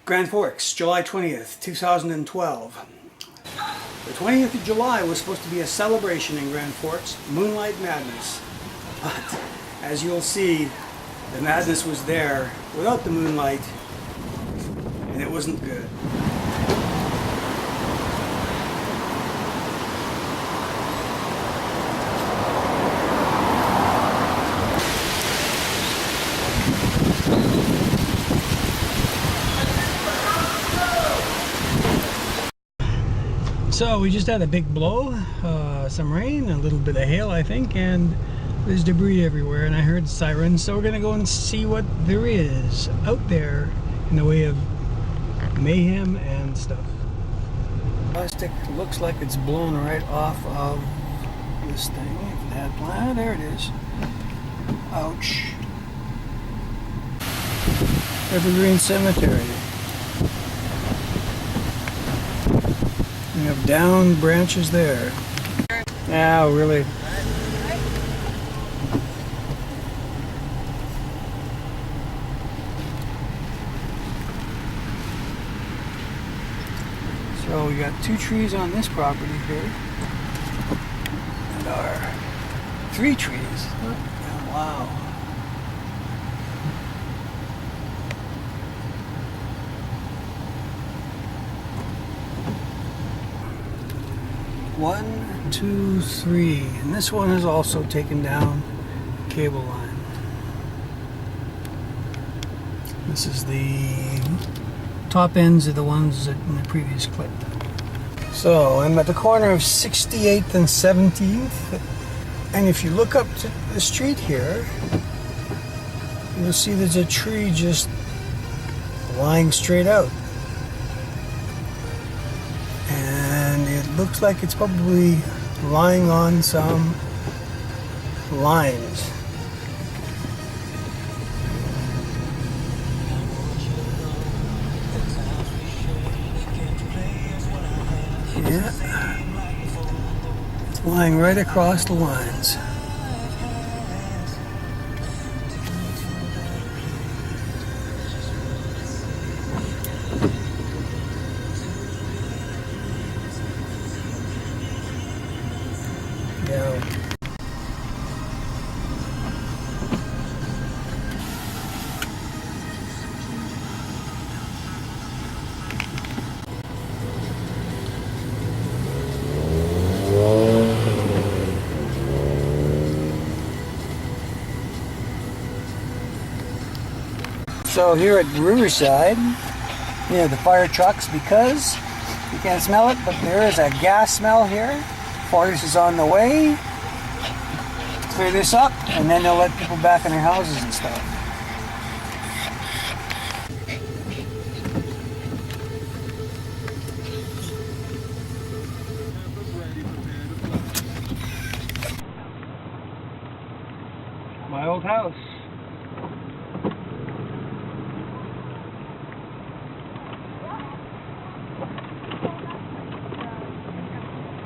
Grand Forks, July 20th, 2012. The 20th of July was supposed to be a celebration in Grand Forks, Moonlight Madness. But as you'll see, the madness was there without the moonlight, and it wasn't good. So we just had a big blow, some rain, a little bit of hail I think, and there's debris everywhere, and I heard sirens, so we're gonna go and see what there is out there in the way of mayhem and stuff. Plastic looks like it's blown right off of this thing. If it had plan, there it is. Ouch. Evergreen Cemetery. We have down branches there. Now, really. So we got 2 trees on this property here. And our 3 trees. Oh, wow. One, 2, 3, and this one is also taken down cable line. This is the top ends of the ones in the previous clip. So I'm at the corner of 68th and 17th, and if you look up to the street here, you'll see there's a tree just lying straight out. And it looks like it's probably lying on some lines. Yeah, it's lying right across the lines. Yeah. So here at Riverside, the fire trucks, because you can't smell it, but there is a gas smell here. Forest is on the way. Clear this up, and then they'll let people back in their houses and stuff. My old house.